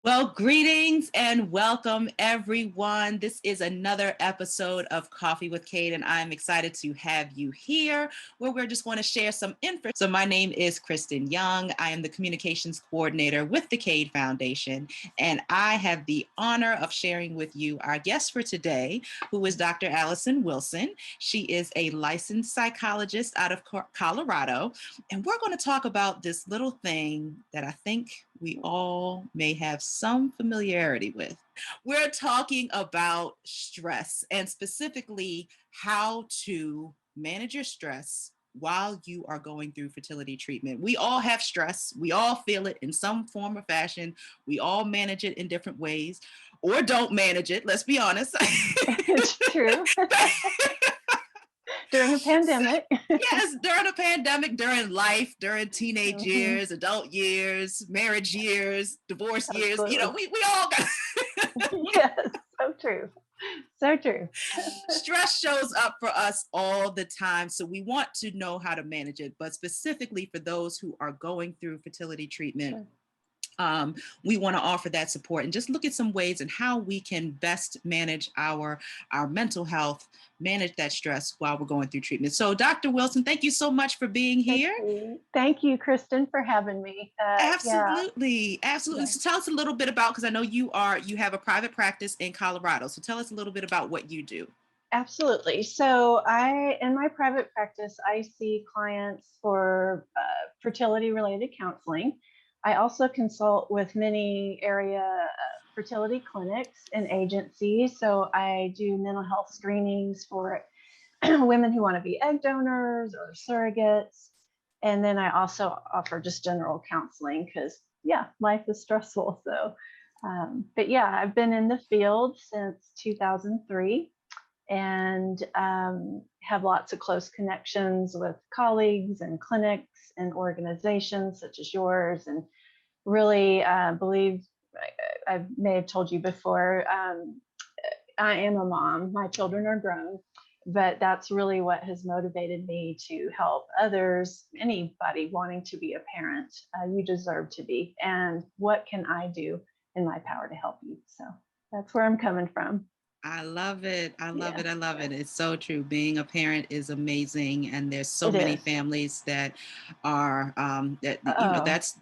Well, greetings and welcome, everyone. This is another episode of Coffee with Cade, and I'm excited to have you here where we're just going to share some info. So my name is Kristen Young. I am the communications coordinator with the Cade Foundation, and I have the honor of sharing with you our guest for today, who is Dr. Alison Wilson. She is a licensed psychologist out of Colorado, and we're going to talk about this little thing that I think we all may have some familiarity with. We're talking about stress and specifically how to manage your stress while you are going through fertility treatment. We all have stress. We all feel it in some form or fashion. We all manage it in different ways or don't manage it. Let's be honest. It's true. During a pandemic. Yes, during a pandemic, during life, during teenage Mhm. years, adult years, marriage years, divorce years, Absolutely. we all got Yes, so true. So true. stress shows up for us all the time. So we want to know how to manage it, but specifically for those who are going through fertility treatment. Sure. We want to offer that support and just look at some ways and how we can best manage our mental health, manage that stress while we're going through treatment. So, Dr. Wilson, thank you so much for being here. Thank you, Kristen, for having me. Absolutely, absolutely. Yeah, So, tell us a little bit about, because I know you have a private practice in Colorado. So, tell us a little bit about what you do. absolutely. So in my private practice, I see clients for fertility-related counseling. I also consult with many area fertility clinics and agencies. So I do mental health screenings for women who want to be egg donors or surrogates. And then I also offer just general counseling because, yeah, life is stressful. But yeah, I've been in the field since 2003 and have lots of close connections with colleagues and clinics and organizations such as yours. And really believe, I may have told you before, I am a mom. My children are grown, but that's really what has motivated me to help others, anybody wanting to be a parent. You deserve to be. And what can I do in my power to help you? So that's where I'm coming from. I love it. I love Yeah, it. I love it. It's so true. Being a parent is amazing, and there's so it many is. families that are Oh, that's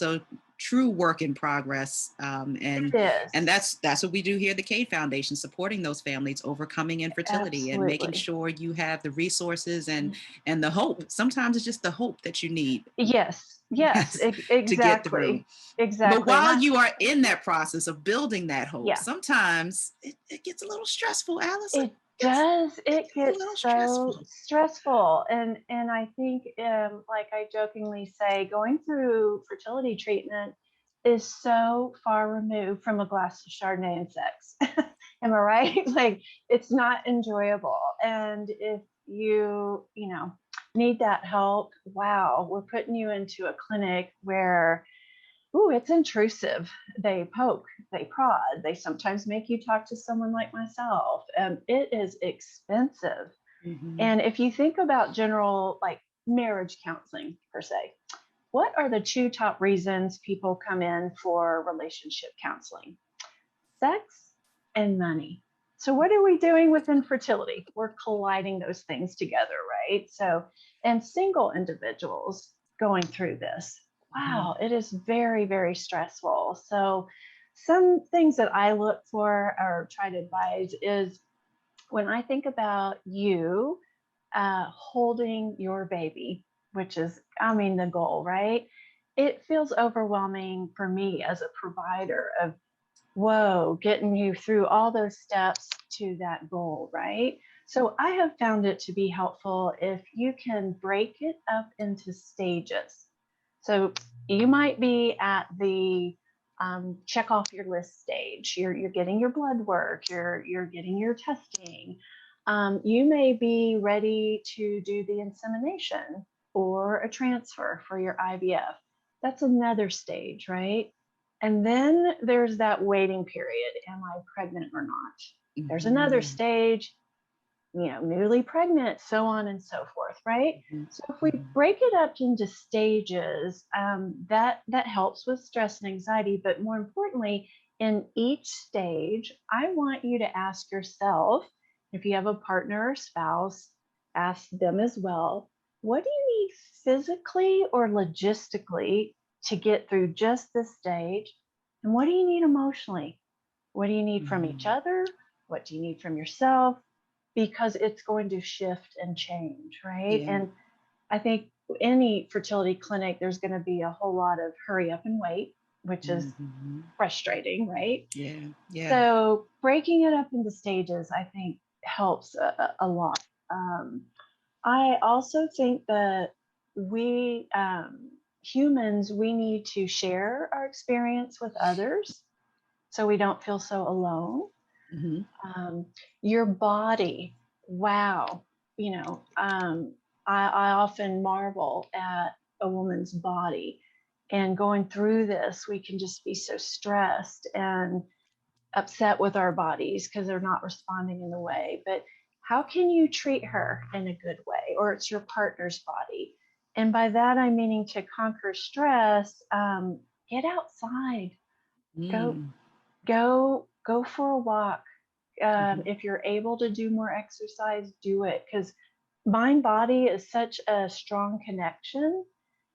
a true work in progress, it and is. that's what we do here at the Cade Foundation, supporting those families overcoming infertility and making Absolutely. sure you have the resources and the hope. Mhm. Sometimes it's just the hope that you need. Yes, yes, Yes, to get through. exactly. But Exactly. while you are in that process of building that hope, Yeah. sometimes it gets a little stressful, Allison. It does. It It gets a gets little so stressful. stressful, and I think, like I jokingly say, going through fertility treatment is so far removed from a glass of Chardonnay and sex. Am I right? Like it's not enjoyable, and if you need that help, wow, we're putting you into a clinic where ooh, it's intrusive. They poke, they prod, they sometimes make you talk to someone like myself. It is expensive. Mhm. And if you think about general, like marriage counseling per se, what are the two top reasons people come in for relationship counseling? Sex and money. So, what are we doing with infertility? We're colliding those things together, right? So, and single individuals going through this, Mhm. wow, it is very, very stressful. So, some things that I look for or try to advise is when I think about you holding your baby, which is, I mean, the goal, right? It feels overwhelming for me as a provider of whoa, getting you through all those steps to that goal, right? So I have found it to be helpful if you can break it up into stages. So you might be at the check off your list stage. You're getting your blood work. You're getting your testing. You may be ready to do the insemination or a transfer for your IVF. That's another stage, right? And then there's that waiting period. Am I pregnant or not? There's another Mhm. stage. newly pregnant, so on and so forth, right? Mhm. So if we break it up into stages, that helps with stress and anxiety. But more importantly, in each stage, I want you to ask yourself, if you have a partner or spouse, ask them as well, what do you need physically or logistically to get through just this stage? And what do you need emotionally? What do you need from each Mhm. other? What do you need from yourself? Because it's going to shift and change, right? Yeah. And I think any fertility clinic, there's going to be a whole lot of hurry up and wait, which is Mhm. frustrating, right? Yeah. Yeah. So breaking it up into stages, I think, helps a lot. Um, I also think that we humans, we need to share our experience with others so we don't feel so alone. Mhm. um, your body, wow. I often marvel at a woman's body, and going through this we can just be so stressed and upset with our bodies because they're not responding in the way. But how can you treat her in a good way? Or it's your partner's body, and by that I'm meaning to conquer stress. Get outside, go Mm. go for a walk. Mhm. If you're able to do more exercise, do it, because mind body is such a strong connection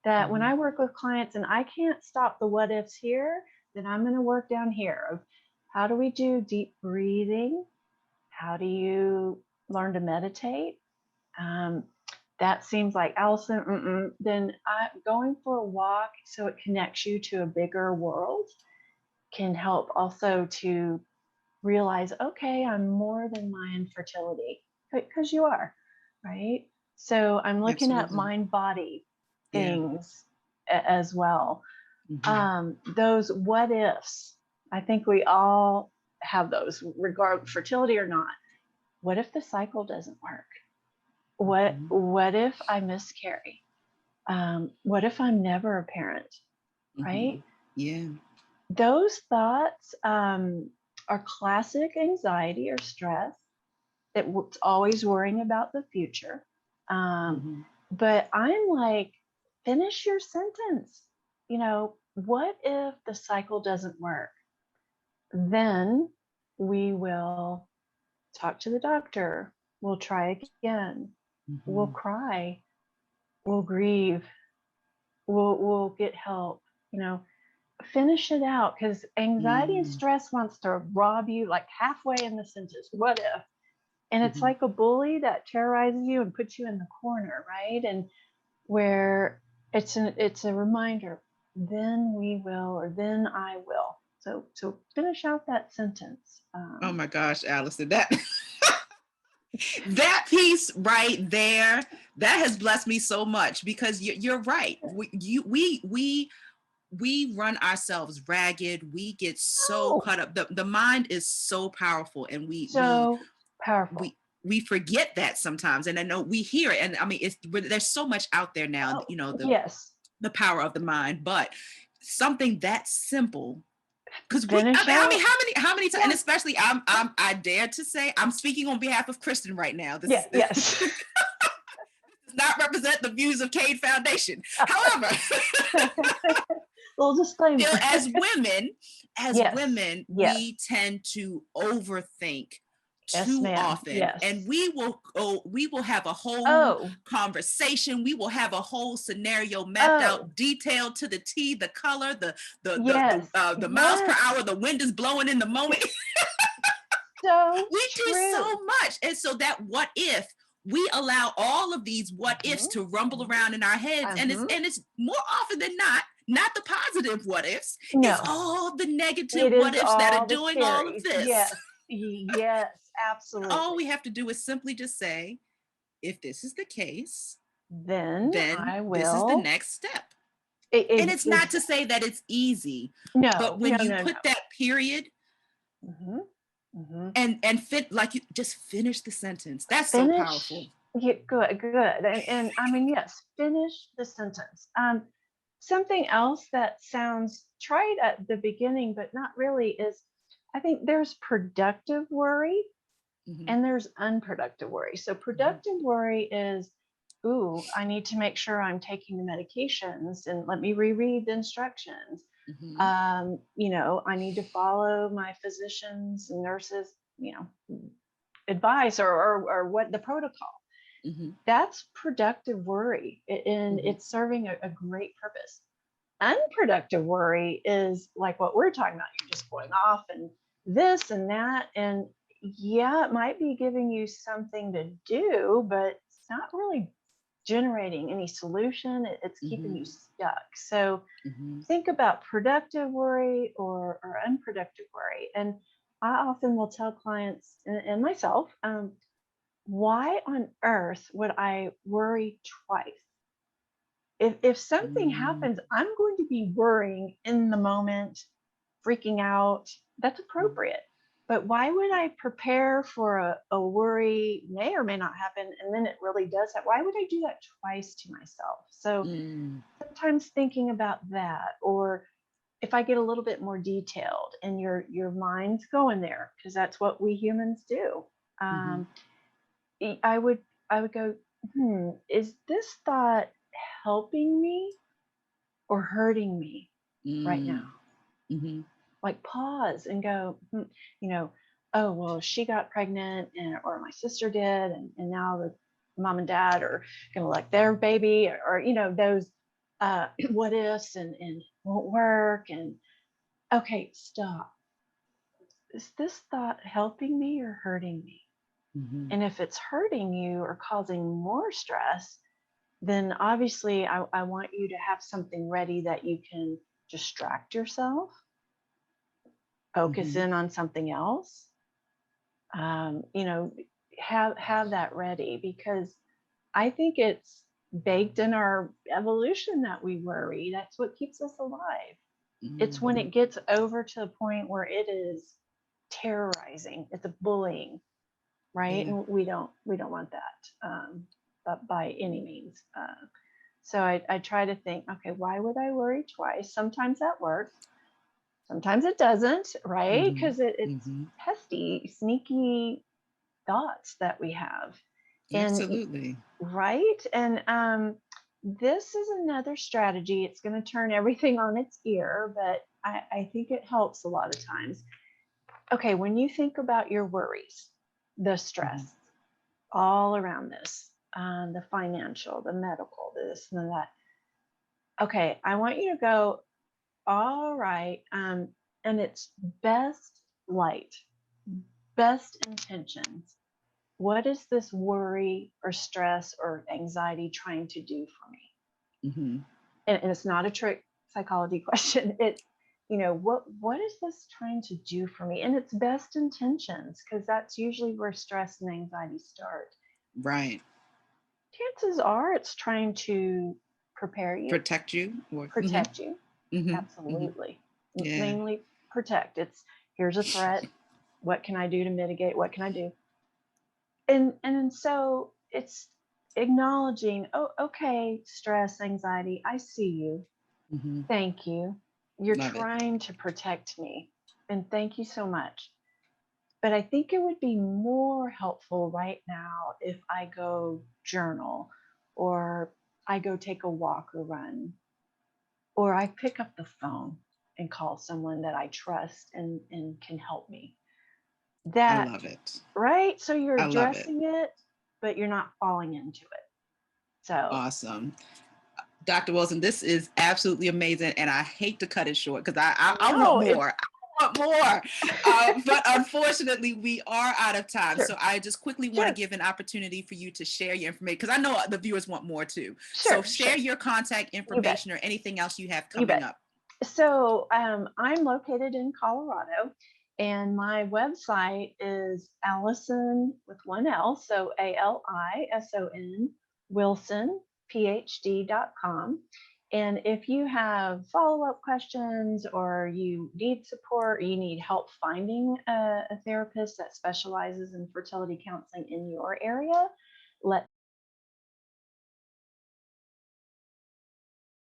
that when Mhm. I work with clients and I can't stop the what ifs here, then I'm going to work down here of how do we do deep breathing? How do you learn to meditate? Um, that seems like Alison. Then going for a walk so it connects you to a bigger world can help also to realize, okay, I'm more than my infertility, because you are, right? So I'm looking at Absolutely. mind body Yeah. things as well. Mhm. Those what ifs, I think we all have those, regard fertility or not. What if the cycle doesn't work? Mhm. What if I miscarry? What if I'm never a parent, right? Mhm. Yeah. Those thoughts are classic anxiety or stress. It's always worrying about the future. Um, Mhm. but I'm like, finish your sentence. What if the cycle doesn't work? Then we will talk to the doctor. We'll try again. We'll Mhm. cry. We'll grieve. We'll get help. You know, Finish it out, because anxiety and Mm. stress wants to rob you like halfway in the sentence. What if? And it's Mhm. like a bully that terrorizes you and puts you in the corner, right? And where it's a reminder, then we will, or then I will. So finish out that sentence. Oh my gosh, Allison, that that piece right there, that has blessed me so much because you're right. We run ourselves ragged. We get so Oh, caught up. The mind is so powerful, and so powerful. we forget that sometimes. And I know we hear it, and I mean, there's so much out there now. Oh, The yes. power of the mind, but something that simple. Because Finish I mean, out. how many times, and Yeah. especially I dare to say, I'm speaking on behalf of Kristen right now. Yeah. Yes. Does not represent the views of Cade Foundation. However, Little disclaimer. as Yes. women, Yes. we tend to overthink Yes, too ma'am. often, and Yes. we will have a whole Oh. conversation. We will have a whole scenario mapped Oh. out, detailed to the T, the color, Yes. the miles per Yes. hour, the wind is blowing in the moment. So We do true. so much. And so that what if, we allow all of these what ifs to rumble around in our heads, and Mm-hmm. it's more often than not the positive what ifs. It's No, all the negative it what is ifs that are all the doing all of scary. this. Yes. Yes, All we absolutely. have to do is simply just say, if this is the case, Then then I this is the will. next step. And it's not to Exactly. say that it's easy, but No, when no, you no, no. put that period Mm-hmm. Mm-hmm. and fit, like, you just finish the sentence. That's so powerful. Finish. Yeah, good, good. And I mean, yes, finish the sentence. Something else that sounds trite at the beginning, but not really, is I think there's productive worry. and there's unproductive worry. So productive worry is, ooh, I need to make sure I'm taking the medications and let me reread the instructions. I need to follow my physicians and nurses, advice or what the protocol. That's productive worry, and it's serving a great purpose. Unproductive worry is like what we're talking about. You're just going off and this and that. And yeah, it might be giving you something to do, but it's not really generating any solution. It's keeping you stuck. So think about productive worry or unproductive worry. And I often will tell clients and myself, why on earth would I worry twice? If something happens, I'm going to be worrying in the moment, freaking out. That's appropriate. But why would I prepare for a worry may or may not happen, and then it really does happen? Why would I do that twice to myself? So sometimes thinking about that, or if I get a little bit more detailed and your mind's going there, because that's what we humans do. I would go, is this thought helping me or hurting me right now? Like pause and go, oh, well, she got pregnant or my sister did. And now the mom and dad are going to elect their baby or those what ifs and won't work. And okay, stop. Is this thought helping me or hurting me? And if it's hurting you or causing more stress, then obviously I want you to have something ready that you can distract yourself, focus in on something else, have that ready, because I think it's baked in our evolution that we worry. That's what keeps us alive. It's when it gets over to the point where it is terrorizing, it's a bullying, right? And we don't want that by any means. So I try to think, okay, why would I worry twice? Sometimes that works, sometimes it doesn't, right? Because it's pesky, sneaky thoughts that we have. Absolutely. Right. And this is another strategy. It's going to turn everything on its ear, but I think it helps a lot of times. Okay, when you think about your worries, the stress all around this, the financial, the medical, this and that. Okay, I want you to go, all right, and it's best light, best intentions. What is this worry or stress or anxiety trying to do for me? And it's not a trick psychology question. It's, what is this trying to do for me? And it's best intentions, because that's usually where stress and anxiety start. Right. Chances are it's trying to prepare you, protect you. Absolutely. Yeah. Mainly protect. It's, here's a threat. What can I do to mitigate? What can I do? And so it's acknowledging, oh, okay, stress, anxiety, I see you. Thank you. You're trying to protect me. And thank you so much. But I think it would be more helpful right now if I go journal, or I go take a walk or run, or I pick up the phone and call someone that I trust and can help me. That, I love it. Right? So you're addressing it, but you're not falling into it. So awesome. Dr. Wilson, this is absolutely amazing. And I hate to cut it short because I want more. I want more. But unfortunately, we are out of time. So I just quickly want to give an opportunity for you to share your information, because I know the viewers want more too. So share your contact information or anything else you have coming up. So I'm located in Colorado, and my website is Alison with one L, so ALISON Wilson PhD.com. And if you have follow-up questions, or you need support, or you need help finding a therapist that specializes in fertility counseling in your area, let